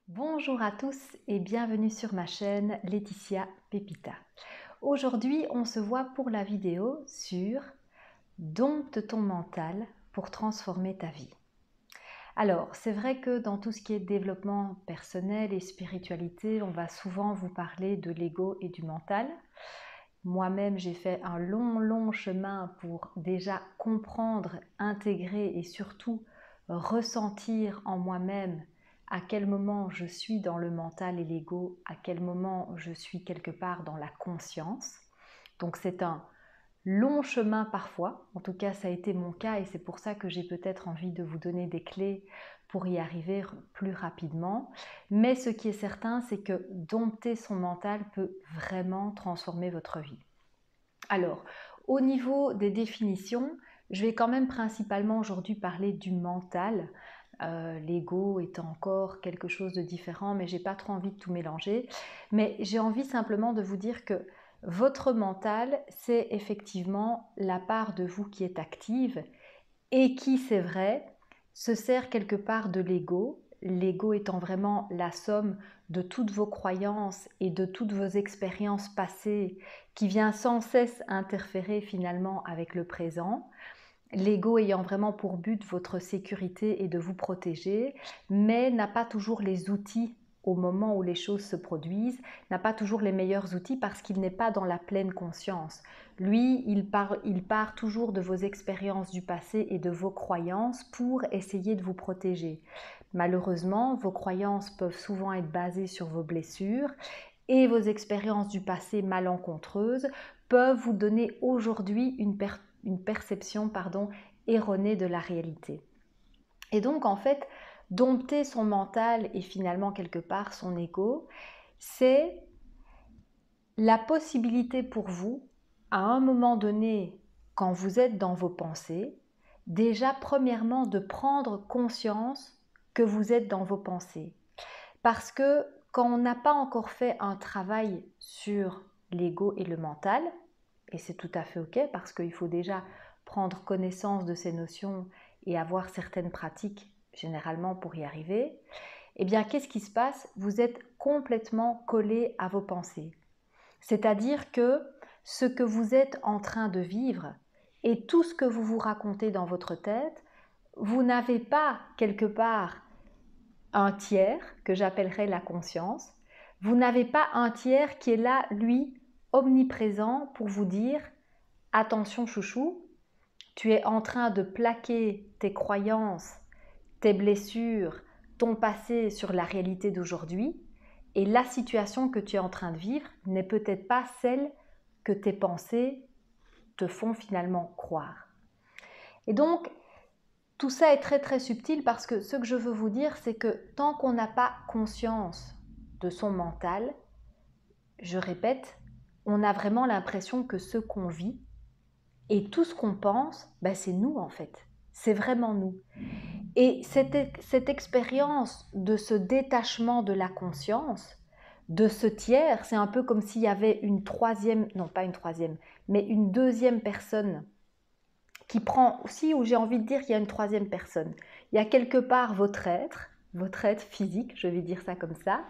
Bonjour à tous et bienvenue sur ma chaîne Laetitia Pepita. Aujourd'hui, on se voit pour la vidéo sur Dompte ton mental pour transformer ta vie. Alors, c'est vrai que dans tout ce qui est développement personnel et spiritualité, on va souvent vous parler de l'ego et du mental. Moi-même, j'ai fait un long chemin pour déjà comprendre, intégrer et surtout ressentir en moi-même à quel moment je suis dans le mental et l'ego, à quel moment je suis quelque part dans la conscience. Donc c'est un long chemin parfois, en tout cas ça a été mon cas et c'est pour ça que j'ai peut-être envie de vous donner des clés pour y arriver plus rapidement. Mais ce qui est certain, c'est que dompter son mental peut vraiment transformer votre vie. Alors, au niveau des définitions, je vais quand même principalement aujourd'hui parler du mental. L'ego est encore quelque chose de différent, mais j'ai pas trop envie de tout mélanger. Mais j'ai envie simplement de vous dire que votre mental, c'est effectivement la part de vous qui est active et qui, c'est vrai, se sert quelque part de l'ego. L'ego étant vraiment la somme de toutes vos croyances et de toutes vos expériences passées qui vient sans cesse interférer finalement avec le présent. L'ego ayant vraiment pour but votre sécurité et de vous protéger, mais n'a pas toujours les outils au moment où les choses se produisent, n'a pas toujours les meilleurs outils parce qu'il n'est pas dans la pleine conscience. Lui, il part toujours de vos expériences du passé et de vos croyances pour essayer de vous protéger. Malheureusement, vos croyances peuvent souvent être basées sur vos blessures et vos expériences du passé malencontreuses peuvent vous donner aujourd'hui une perception erronée de la réalité. Et donc en fait, dompter son mental et finalement quelque part son ego, c'est la possibilité pour vous, à un moment donné, quand vous êtes dans vos pensées, déjà premièrement de prendre conscience que vous êtes dans vos pensées. Parce que quand on n'a pas encore fait un travail sur l'ego et le mental, et c'est tout à fait ok parce qu'il faut déjà prendre connaissance de ces notions et avoir certaines pratiques généralement pour y arriver, eh bien qu'est-ce qui se passe? Vous êtes complètement collé à vos pensées. C'est-à-dire que ce que vous êtes en train de vivre et tout ce que vous vous racontez dans votre tête, vous n'avez pas quelque part un tiers que j'appellerais la conscience. Vous n'avez pas un tiers qui est là, lui, omniprésent pour vous dire « Attention chouchou, tu es en train de plaquer tes croyances, tes blessures, ton passé sur la réalité d'aujourd'hui et la situation que tu es en train de vivre n'est peut-être pas celle que tes pensées te font finalement croire. » Et donc, tout ça est très subtil parce que ce que je veux vous dire, c'est que tant qu'on n'a pas conscience de son mental, je répète, on a vraiment l'impression que ce qu'on vit et tout ce qu'on pense, c'est nous en fait. C'est vraiment nous. Et cette expérience de ce détachement de la conscience, de ce tiers, c'est un peu comme s'il y avait une troisième, non pas une troisième, mais une deuxième personne qui prend aussi, où j'ai envie de dire qu'il y a une troisième personne. Il y a quelque part votre être physique, je vais dire ça comme ça,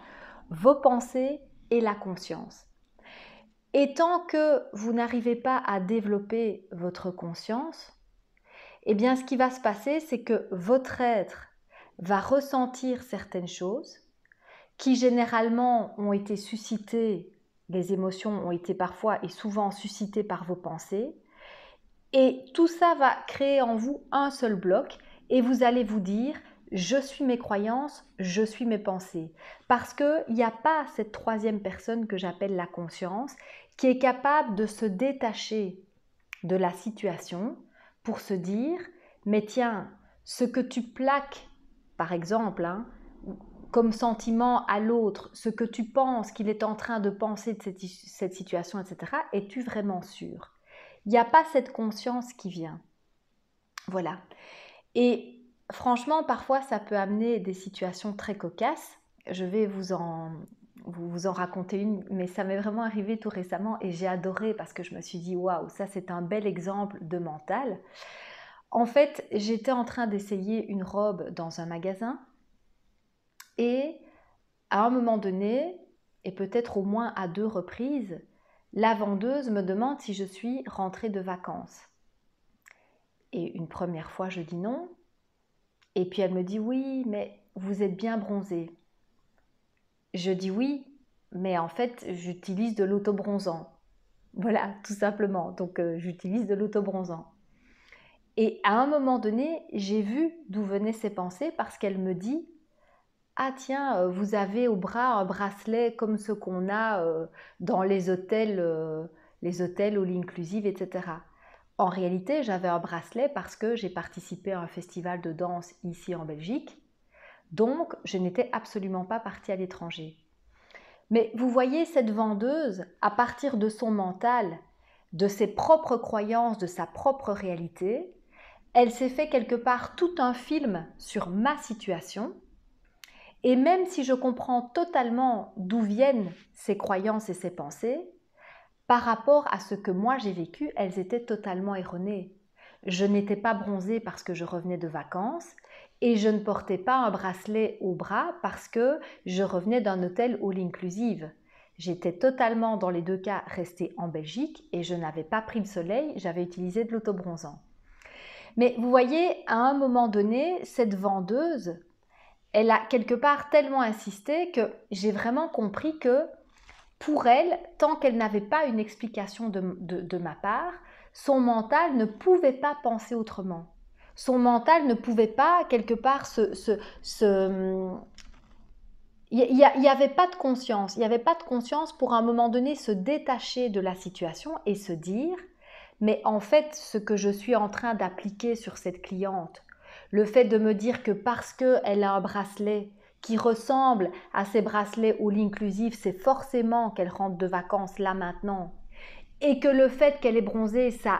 vos pensées et la conscience. Et tant que vous n'arrivez pas à développer votre conscience, eh bien ce qui va se passer, c'est que votre être va ressentir certaines choses qui généralement ont été suscitées, les émotions ont été parfois et souvent suscitées par vos pensées, et tout ça va créer en vous un seul bloc et vous allez vous dire « je suis mes croyances, je suis mes pensées ». Parce qu'il n'y a pas cette troisième personne que j'appelle la conscience qui est capable de se détacher de la situation pour se dire « mais tiens, ce que tu plaques, par exemple, comme sentiment à l'autre, ce que tu penses qu'il est en train de penser de cette situation, etc., es-tu vraiment sûr ?» Il n'y a pas cette conscience qui vient. Voilà. Et franchement, parfois, ça peut amener des situations très cocasses. Je vais vous en raconter une, mais ça m'est vraiment arrivé tout récemment et j'ai adoré parce que je me suis dit, waouh, ça c'est un bel exemple de mental. En fait, j'étais en train d'essayer une robe dans un magasin et à un moment donné, et peut-être au moins à 2 reprises, la vendeuse me demande si je suis rentrée de vacances. Et une première fois, je dis non. Et puis elle me dit oui, mais vous êtes bien bronzée. Je dis oui, mais en fait, j'utilise de l'autobronzant. Voilà, tout simplement. Donc, j'utilise de l'autobronzant. Et à un moment donné, j'ai vu d'où venaient ces pensées parce qu'elle me dit « Ah tiens, vous avez au bras un bracelet comme ce qu'on a dans les hôtels all inclusive, etc. » En réalité, j'avais un bracelet parce que j'ai participé à un festival de danse ici en Belgique. Donc, je n'étais absolument pas partie à l'étranger. Mais vous voyez, cette vendeuse, à partir de son mental, de ses propres croyances, de sa propre réalité, elle s'est fait quelque part tout un film sur ma situation. Et même si je comprends totalement d'où viennent ces croyances et ces pensées, par rapport à ce que moi j'ai vécu, elles étaient totalement erronées. Je n'étais pas bronzée parce que je revenais de vacances et je ne portais pas un bracelet au bras parce que je revenais d'un hôtel all inclusive. J'étais totalement dans les 2 cas restée en Belgique et je n'avais pas pris le soleil, j'avais utilisé de l'autobronzant. Mais vous voyez, à un moment donné, cette vendeuse, elle a quelque part tellement insisté que j'ai vraiment compris que pour elle, tant qu'elle n'avait pas une explication de ma part, son mental ne pouvait pas penser autrement. Son mental ne pouvait pas, quelque part, il n'y avait pas de conscience. Il n'y avait pas de conscience pour à un moment donné se détacher de la situation et se dire « Mais en fait, ce que je suis en train d'appliquer sur cette cliente, le fait de me dire que parce qu'elle a un bracelet qui ressemble à ces bracelets all inclusive, c'est forcément qu'elle rentre de vacances là maintenant. Et que le fait qu'elle est bronzée, ça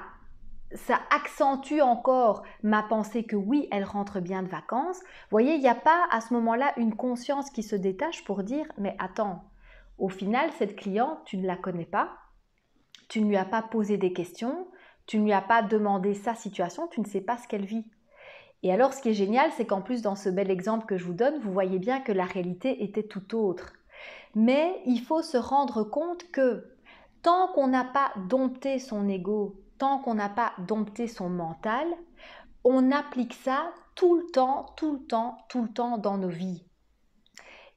accentue encore ma pensée que oui, elle rentre bien de vacances. Vous voyez, il n'y a pas à ce moment-là une conscience qui se détache pour dire « Mais attends, au final, cette cliente, tu ne la connais pas, tu ne lui as pas posé des questions, tu ne lui as pas demandé sa situation, tu ne sais pas ce qu'elle vit. » Et alors, ce qui est génial, c'est qu'en plus, dans ce bel exemple que je vous donne, vous voyez bien que la réalité était tout autre. Mais il faut se rendre compte que tant qu'on n'a pas dompté son ego, tant qu'on n'a pas dompté son mental, on applique ça tout le temps, tout le temps, tout le temps dans nos vies.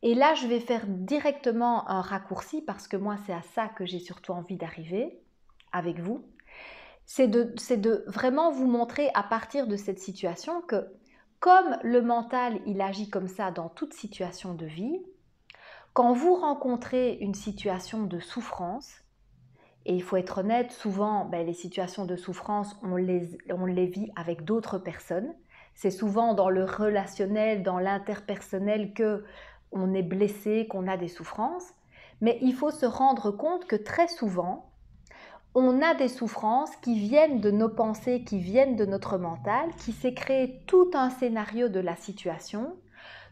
Et là, je vais faire directement un raccourci parce que moi, c'est à ça que j'ai surtout envie d'arriver avec vous. C'est de vraiment vous montrer à partir de cette situation que comme le mental, il agit comme ça dans toute situation de vie, quand vous rencontrez une situation de souffrance, et il faut être honnête, souvent les situations de souffrance, on les vit avec d'autres personnes. C'est souvent dans le relationnel, dans l'interpersonnel que on est blessé, qu'on a des souffrances. Mais il faut se rendre compte que très souvent, on a des souffrances qui viennent de nos pensées, qui viennent de notre mental, qui s'est créé tout un scénario de la situation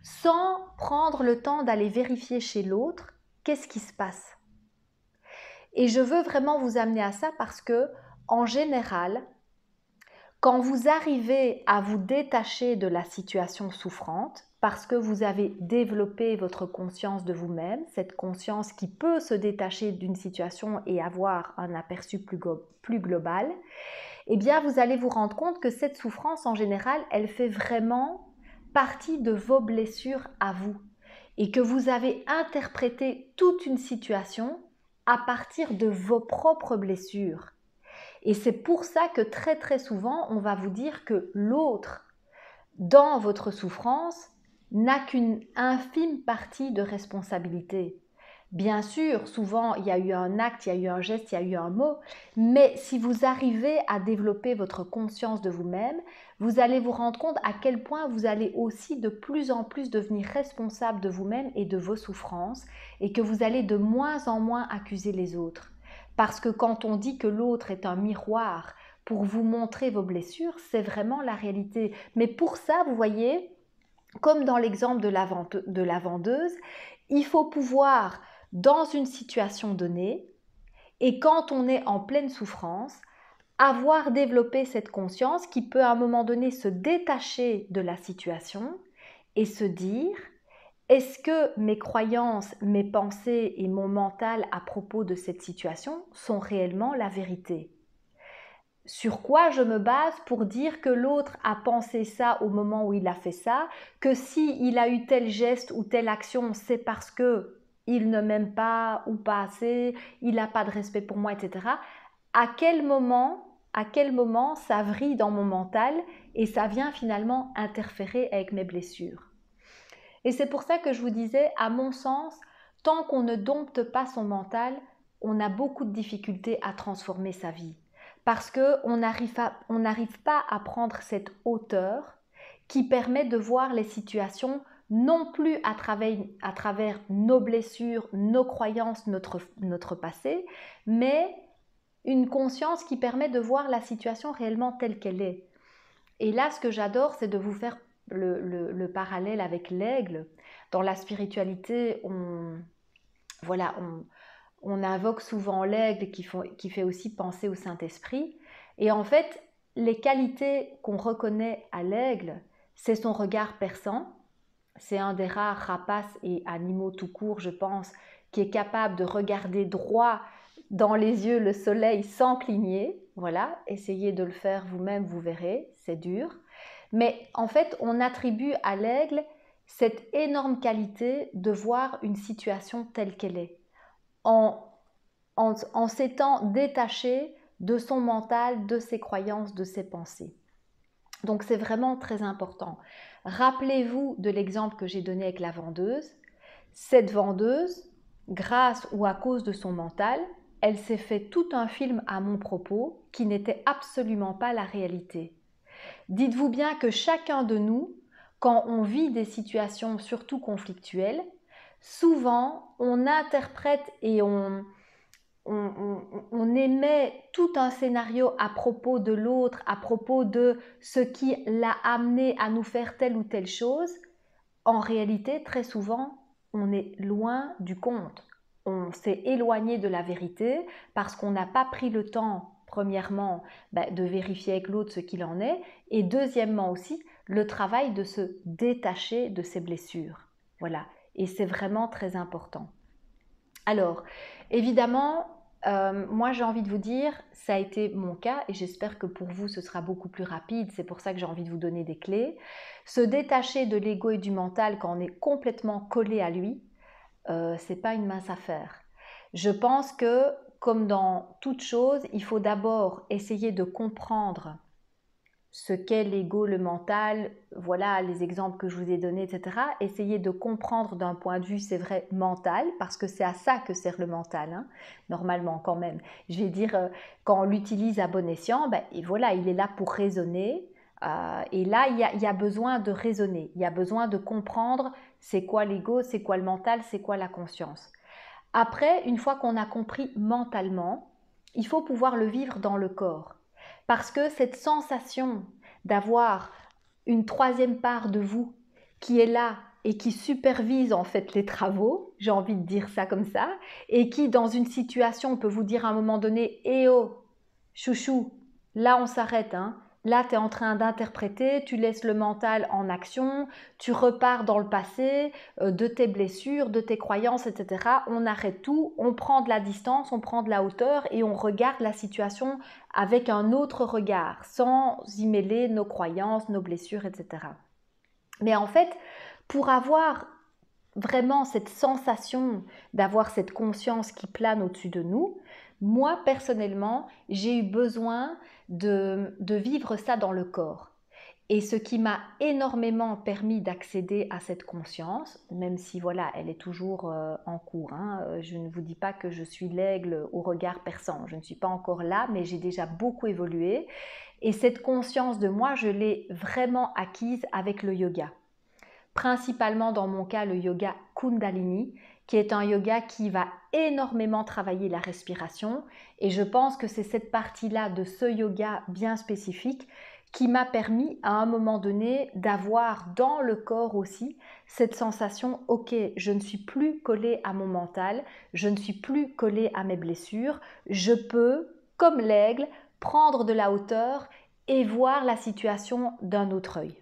sans prendre le temps d'aller vérifier chez l'autre qu'est-ce qui se passe. Et je veux vraiment vous amener à ça parce que, en général, quand vous arrivez à vous détacher de la situation souffrante, parce que vous avez développé votre conscience de vous-même, cette conscience qui peut se détacher d'une situation et avoir un aperçu plus global, eh bien vous allez vous rendre compte que cette souffrance en général, elle fait vraiment partie de vos blessures à vous et que vous avez interprété toute une situation à partir de vos propres blessures. Et c'est pour ça que très très souvent, on va vous dire que l'autre, dans votre souffrance, n'a qu'une infime partie de responsabilité. Bien sûr, souvent, il y a eu un acte, il y a eu un geste, il y a eu un mot, mais si vous arrivez à développer votre conscience de vous-même, vous allez vous rendre compte à quel point vous allez aussi de plus en plus devenir responsable de vous-même et de vos souffrances, et que vous allez de moins en moins accuser les autres. Parce que quand on dit que l'autre est un miroir pour vous montrer vos blessures, c'est vraiment la réalité. Mais pour ça, vous voyez, comme dans l'exemple de la vendeuse, il faut pouvoir, dans une situation donnée, et quand on est en pleine souffrance, avoir développé cette conscience qui peut à un moment donné se détacher de la situation et se dire est-ce que mes croyances, mes pensées et mon mental à propos de cette situation sont réellement la vérité? Sur quoi je me base pour dire que l'autre a pensé ça au moment où il a fait ça, que s'il a eu tel geste ou telle action, c'est parce que il ne m'aime pas ou pas assez, il n'a pas de respect pour moi, etc. À quel moment ça vrille dans mon mental et ça vient finalement interférer avec mes blessures? Et c'est pour ça que je vous disais, à mon sens, tant qu'on ne dompte pas son mental, on a beaucoup de difficultés à transformer sa vie. Parce qu'on n'arrive pas à prendre cette hauteur qui permet de voir les situations non plus à travers nos blessures, nos croyances, notre passé, mais une conscience qui permet de voir la situation réellement telle qu'elle est. Et là, ce que j'adore, c'est de vous faire le parallèle avec l'aigle. Dans la spiritualité, voilà, on invoque souvent l'aigle qui fait aussi penser au Saint-Esprit. Et en fait, les qualités qu'on reconnaît à l'aigle, c'est son regard perçant. C'est un des rares rapaces et animaux tout court, je pense, qui est capable de regarder droit dans les yeux le soleil sans cligner. Voilà, essayez de le faire vous-même, vous verrez, c'est dur. Mais en fait, on attribue à l'aigle cette énorme qualité de voir une situation telle qu'elle est, en s'étant détaché de son mental, de ses croyances, de ses pensées. Donc c'est vraiment très important. Rappelez-vous de l'exemple que j'ai donné avec la vendeuse. Cette vendeuse, grâce ou à cause de son mental, elle s'est fait tout un film à mon propos qui n'était absolument pas la réalité. Dites-vous bien que chacun de nous, quand on vit des situations surtout conflictuelles, souvent on interprète et on émet tout un scénario à propos de l'autre, à propos de ce qui l'a amené à nous faire telle ou telle chose. En réalité, très souvent, on est loin du compte. On s'est éloigné de la vérité parce qu'on n'a pas pris le temps, premièrement, de vérifier avec l'autre ce qu'il en est, et deuxièmement aussi, le travail de se détacher de ses blessures. Voilà, et c'est vraiment très important. Alors, évidemment, moi j'ai envie de vous dire, ça a été mon cas et j'espère que pour vous ce sera beaucoup plus rapide, c'est pour ça que j'ai envie de vous donner des clés. Se détacher de l'ego et du mental quand on est complètement collé à lui, c'est pas une mince affaire. Je pense que, comme dans toute chose, il faut d'abord essayer de comprendre ce qu'est l'ego, le mental, voilà les exemples que je vous ai donnés, etc. Essayez de comprendre d'un point de vue, c'est vrai, mental, parce que c'est à ça que sert le mental, hein, normalement quand même. Je vais dire, quand on l'utilise à bon escient, et voilà, il est là pour raisonner, et là, il y a besoin de raisonner, il y a besoin de comprendre c'est quoi l'ego, c'est quoi le mental, c'est quoi la conscience. Après, une fois qu'on a compris mentalement, il faut pouvoir le vivre dans le corps. Parce que cette sensation d'avoir une troisième part de vous qui est là et qui supervise en fait les travaux, j'ai envie de dire ça comme ça, et qui dans une situation peut vous dire à un moment donné « Eh oh, chouchou, là on s'arrête, hein ». Là, tu es en train d'interpréter, tu laisses le mental en action, tu repars dans le passé, de tes blessures, de tes croyances, etc. On arrête tout, on prend de la distance, on prend de la hauteur et on regarde la situation avec un autre regard, sans y mêler nos croyances, nos blessures, etc. Mais en fait, pour avoir vraiment cette sensation d'avoir cette conscience qui plane au-dessus de nous, moi personnellement, j'ai eu besoin de vivre ça dans le corps. Et ce qui m'a énormément permis d'accéder à cette conscience, même si voilà, elle est toujours en cours, hein. Je ne vous dis pas que je suis l'aigle au regard perçant, je ne suis pas encore là, mais j'ai déjà beaucoup évolué. Et cette conscience de moi, je l'ai vraiment acquise avec le yoga. Principalement dans mon cas, le yoga Kundalini, qui est un yoga qui va énormément travailler la respiration. Et je pense que c'est cette partie-là de ce yoga bien spécifique qui m'a permis à un moment donné d'avoir dans le corps aussi cette sensation, ok, je ne suis plus collée à mon mental, je ne suis plus collée à mes blessures, je peux, comme l'aigle, prendre de la hauteur et voir la situation d'un autre œil.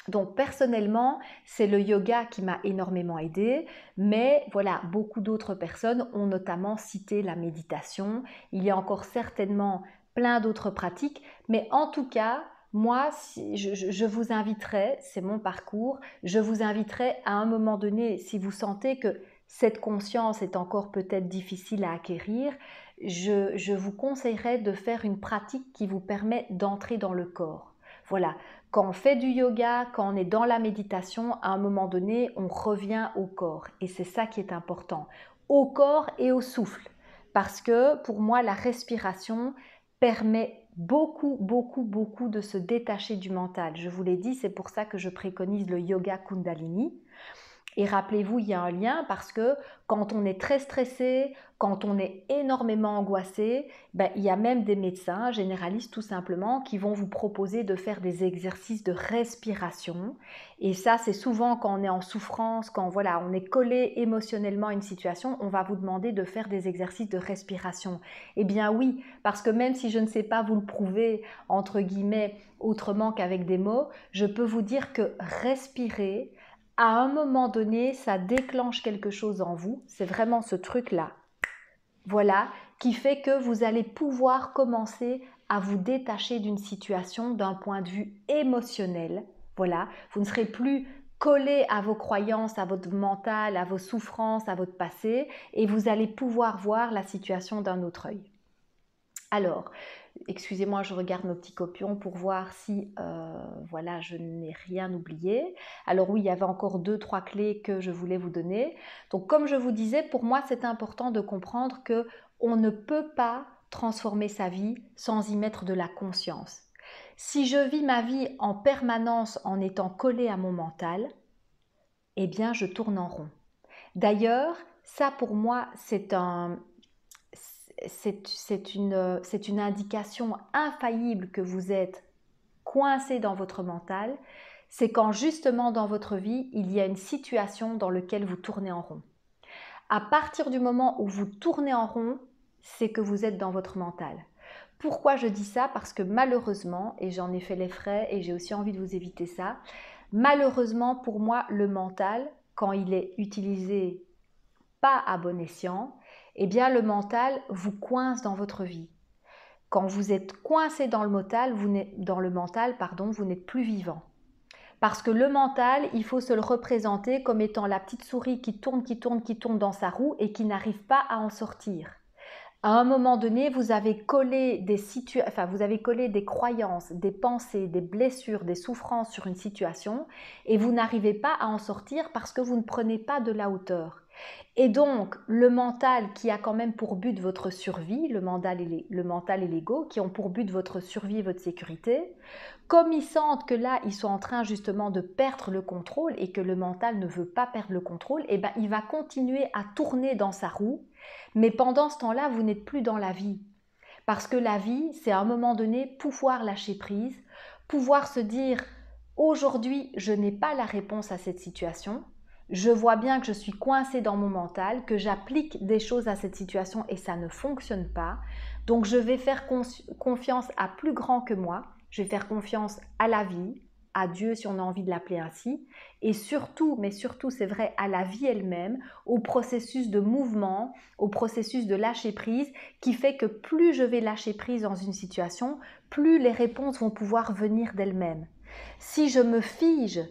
Donc personnellement, c'est le yoga qui m'a énormément aidé, mais voilà, beaucoup d'autres personnes ont notamment cité la méditation. Il y a encore certainement plein d'autres pratiques, mais en tout cas, moi, je vous inviterai, c'est mon parcours, je vous inviterai à un moment donné, si vous sentez que cette conscience est encore peut-être difficile à acquérir, je vous conseillerais de faire une pratique qui vous permet d'entrer dans le corps. Voilà, quand on fait du yoga, quand on est dans la méditation, à un moment donné, on revient au corps. Et c'est ça qui est important, au corps et au souffle. Parce que pour moi, la respiration permet beaucoup, beaucoup, beaucoup de se détacher du mental. Je vous l'ai dit, c'est pour ça que je préconise le yoga Kundalini. Et rappelez-vous, il y a un lien parce que quand on est très stressé, quand on est énormément angoissé, il y a même des médecins généralistes tout simplement qui vont vous proposer de faire des exercices de respiration. Et ça, c'est souvent quand on est en souffrance, quand voilà, on est collé émotionnellement à une situation, on va vous demander de faire des exercices de respiration. Eh bien oui, parce que même si je ne sais pas vous le prouver, entre guillemets, autrement qu'avec des mots, je peux vous dire que respirer, à un moment donné, ça déclenche quelque chose en vous. C'est vraiment ce truc-là, voilà, qui fait que vous allez pouvoir commencer à vous détacher d'une situation d'un point de vue émotionnel. Voilà, vous ne serez plus collé à vos croyances, à votre mental, à vos souffrances, à votre passé, et vous allez pouvoir voir la situation d'un autre œil. Alors, excusez-moi, je regarde nos petits copions pour voir si voilà, je n'ai rien oublié. Alors oui, il y avait encore 2-3 clés que je voulais vous donner. Donc comme je vous disais, pour moi, c'est important de comprendre que on ne peut pas transformer sa vie sans y mettre de la conscience. Si je vis ma vie en permanence en étant collée à mon mental, eh bien, je tourne en rond. D'ailleurs, ça pour moi, c'est une indication infaillible que vous êtes coincé dans votre mental, c'est quand justement dans votre vie, il y a une situation dans laquelle vous tournez en rond. À partir du moment où vous tournez en rond, c'est que vous êtes dans votre mental. Pourquoi je dis ça? Parce que malheureusement, et j'en ai fait les frais et j'ai aussi envie de vous éviter ça, malheureusement pour moi, le mental, quand il est utilisé pas à bon escient, eh bien le mental vous coince dans votre vie. Quand vous êtes coincé dans le mental, vous n'êtes plus vivant. Parce que le mental, il faut se le représenter comme étant la petite souris qui tourne, qui tourne, qui tourne dans sa roue et qui n'arrive pas à en sortir. À un moment donné, vous avez collé des croyances, des pensées, des blessures, des souffrances sur une situation et vous n'arrivez pas à en sortir parce que vous ne prenez pas de la hauteur. Et donc, le mental qui a quand même pour but votre survie, le mental et l'ego qui ont pour but votre survie et votre sécurité, comme ils sentent que là, ils sont en train justement de perdre le contrôle et que le mental ne veut pas perdre le contrôle, eh bien, il va continuer à tourner dans sa roue. Mais pendant ce temps-là, vous n'êtes plus dans la vie. Parce que la vie, c'est à un moment donné pouvoir lâcher prise, pouvoir se dire « Aujourd'hui, je n'ai pas la réponse à cette situation. Je vois bien que je suis coincée dans mon mental, que j'applique des choses à cette situation et ça ne fonctionne pas. Donc, je vais faire confiance à plus grand que moi. Je vais faire confiance à la vie, à Dieu si on a envie de l'appeler ainsi, et surtout, mais surtout c'est vrai, à la vie elle-même, au processus de mouvement, au processus de lâcher prise, qui fait que plus je vais lâcher prise dans une situation, plus les réponses vont pouvoir venir d'elles-mêmes. Si je me fige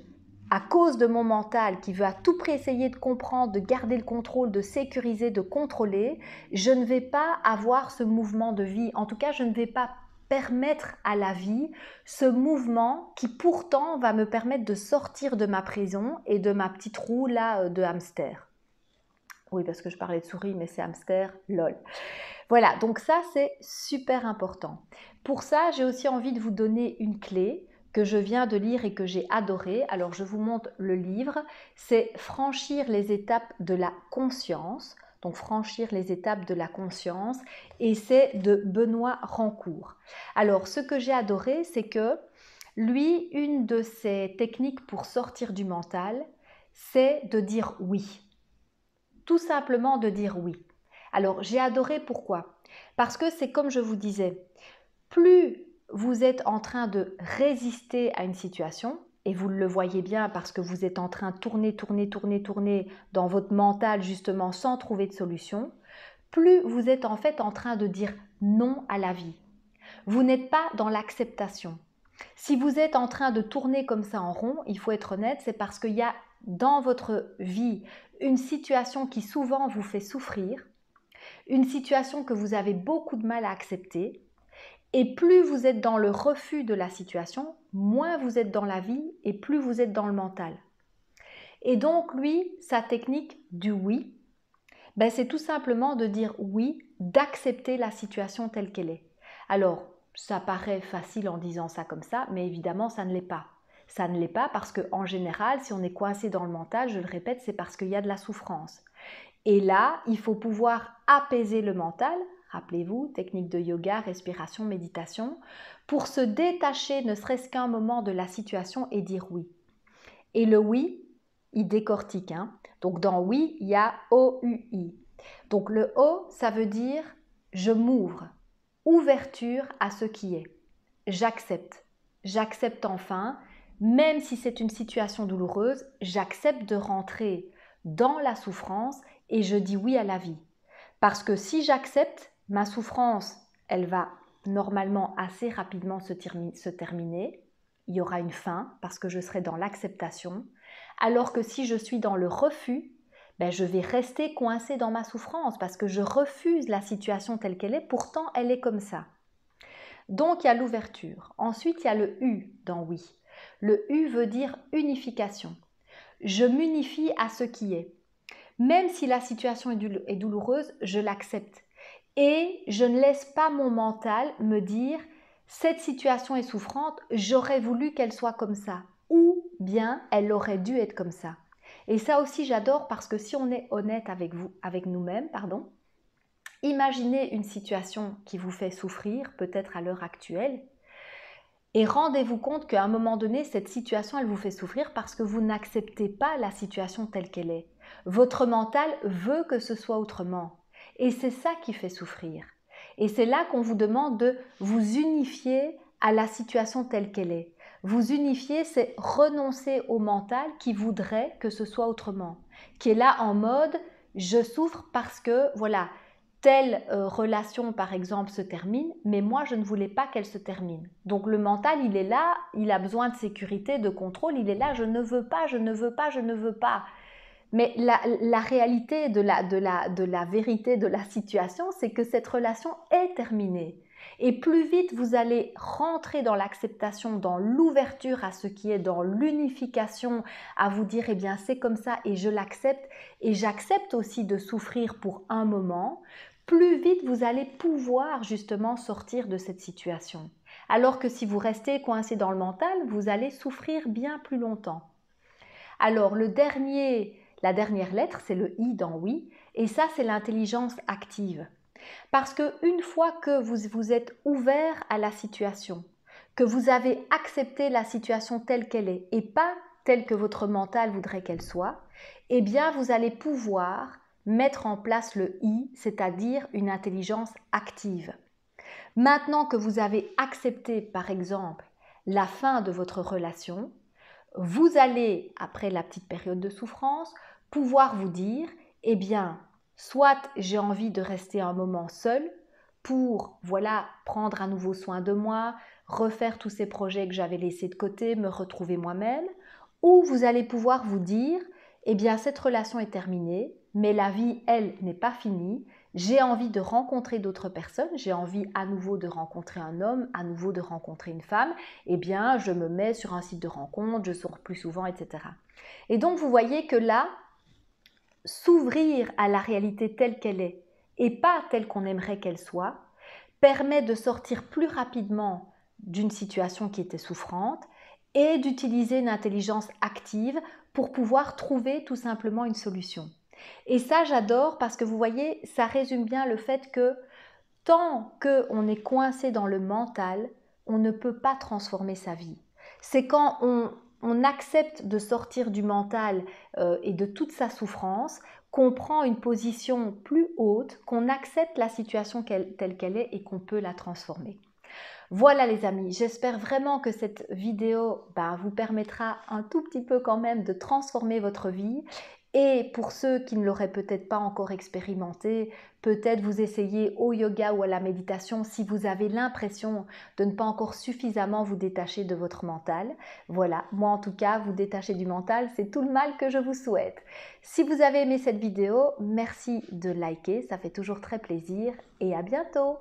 à cause de mon mental qui veut à tout prix essayer de comprendre, de garder le contrôle, de sécuriser, de contrôler, je ne vais pas avoir ce mouvement de vie. En tout cas, je ne vais pas permettre à la vie ce mouvement qui pourtant va me permettre de sortir de ma prison et de ma petite roue là de hamster. Oui, parce que je parlais de souris, mais c'est hamster, lol. Voilà, donc ça c'est super important. Pour ça, j'ai aussi envie de vous donner une clé que je viens de lire et que j'ai adoré. Alors je vous montre le livre, c'est Franchir les étapes de la conscience. Donc franchir les étapes de la conscience et c'est de Benoît Rancourt. Alors ce que j'ai adoré, c'est que lui, une de ses techniques pour sortir du mental, c'est de dire oui. Tout simplement de dire oui. Alors j'ai adoré pourquoi? Parce que c'est comme je vous disais, plus vous êtes en train de résister à une situation, et vous le voyez bien parce que vous êtes en train de tourner dans votre mental justement sans trouver de solution, plus vous êtes en fait en train de dire non à la vie. Vous n'êtes pas dans l'acceptation. Si vous êtes en train de tourner comme ça en rond, il faut être honnête, c'est parce qu'il y a dans votre vie une situation qui souvent vous fait souffrir, une situation que vous avez beaucoup de mal à accepter, et plus vous êtes dans le refus de la situation, moins vous êtes dans la vie et plus vous êtes dans le mental. Et donc lui, sa technique du oui, c'est tout simplement de dire oui, d'accepter la situation telle qu'elle est. Alors, ça paraît facile en disant ça comme ça, mais évidemment, ça ne l'est pas. Ça ne l'est pas parce qu'en général, si on est coincé dans le mental, je le répète, c'est parce qu'il y a de la souffrance. Et là, il faut pouvoir apaiser le mental, rappelez-vous, technique de yoga, respiration, méditation, pour se détacher ne serait-ce qu'un moment de la situation et dire oui. Et le oui, il décortique. Donc dans oui, il y a O-U-I. Donc le O, ça veut dire je m'ouvre, ouverture à ce qui est. J'accepte. J'accepte enfin, même si c'est une situation douloureuse, j'accepte de rentrer dans la souffrance et je dis oui à la vie. Parce que si j'accepte, ma souffrance, elle va normalement assez rapidement se terminer. Il y aura une fin parce que je serai dans l'acceptation. Alors que si je suis dans le refus, je vais rester coincée dans ma souffrance parce que je refuse la situation telle qu'elle est, pourtant elle est comme ça. Donc il y a l'ouverture. Ensuite, il y a le U dans oui. Le U veut dire unification. Je m'unifie à ce qui est. Même si la situation est douloureuse, je l'accepte. Et je ne laisse pas mon mental me dire « cette situation est souffrante, j'aurais voulu qu'elle soit comme ça » ou bien « elle aurait dû être comme ça ». Et ça aussi j'adore parce que si on est honnête avec nous-mêmes, imaginez une situation qui vous fait souffrir, peut-être à l'heure actuelle, et rendez-vous compte qu'à un moment donné, cette situation, elle vous fait souffrir parce que vous n'acceptez pas la situation telle qu'elle est. Votre mental veut que ce soit autrement. Et c'est ça qui fait souffrir. Et c'est là qu'on vous demande de vous unifier à la situation telle qu'elle est. Vous unifier, c'est renoncer au mental qui voudrait que ce soit autrement. Qui est là en mode, je souffre parce que, voilà, telle relation, par exemple, se termine, mais moi, je ne voulais pas qu'elle se termine. Donc, le mental, il est là, il a besoin de sécurité, de contrôle, il est là, je ne veux pas, je ne veux pas, je ne veux pas. Mais la réalité de la vérité de la situation, c'est que cette relation est terminée. Et plus vite vous allez rentrer dans l'acceptation, dans l'ouverture à ce qui est, dans l'unification, à vous dire, eh bien c'est comme ça et je l'accepte, et j'accepte aussi de souffrir pour un moment, plus vite vous allez pouvoir justement sortir de cette situation. Alors que si vous restez coincé dans le mental, vous allez souffrir bien plus longtemps. Alors la dernière lettre, c'est le I dans oui, et ça c'est l'intelligence active. Parce qu'une fois que vous vous êtes ouvert à la situation, que vous avez accepté la situation telle qu'elle est et pas telle que votre mental voudrait qu'elle soit, eh bien vous allez pouvoir mettre en place le I, c'est-à-dire une intelligence active. Maintenant que vous avez accepté par exemple la fin de votre relation, vous allez, après la petite période de souffrance, pouvoir vous dire, eh bien, soit j'ai envie de rester un moment seul pour, prendre à nouveau soin de moi, refaire tous ces projets que j'avais laissés de côté, me retrouver moi-même, ou vous allez pouvoir vous dire, eh bien, cette relation est terminée, mais la vie, elle, n'est pas finie. J'ai envie de rencontrer d'autres personnes, j'ai envie à nouveau de rencontrer un homme, à nouveau de rencontrer une femme, eh bien je me mets sur un site de rencontre, je sors plus souvent, etc. Et donc vous voyez que là, s'ouvrir à la réalité telle qu'elle est et pas telle qu'on aimerait qu'elle soit, permet de sortir plus rapidement d'une situation qui était souffrante et d'utiliser une intelligence active pour pouvoir trouver tout simplement une solution. Et ça, j'adore parce que vous voyez, ça résume bien le fait que tant qu'on est coincé dans le mental, on ne peut pas transformer sa vie. C'est quand on accepte de sortir du mental et de toute sa souffrance, qu'on prend une position plus haute, qu'on accepte la situation telle qu'elle est et qu'on peut la transformer. Voilà les amis, j'espère vraiment que cette vidéo vous permettra un tout petit peu quand même de transformer votre vie. Et pour ceux qui ne l'auraient peut-être pas encore expérimenté, peut-être vous essayez au yoga ou à la méditation si vous avez l'impression de ne pas encore suffisamment vous détacher de votre mental. Voilà, moi en tout cas, vous détacher du mental, c'est tout le mal que je vous souhaite. Si vous avez aimé cette vidéo, merci de liker, ça fait toujours très plaisir et à bientôt!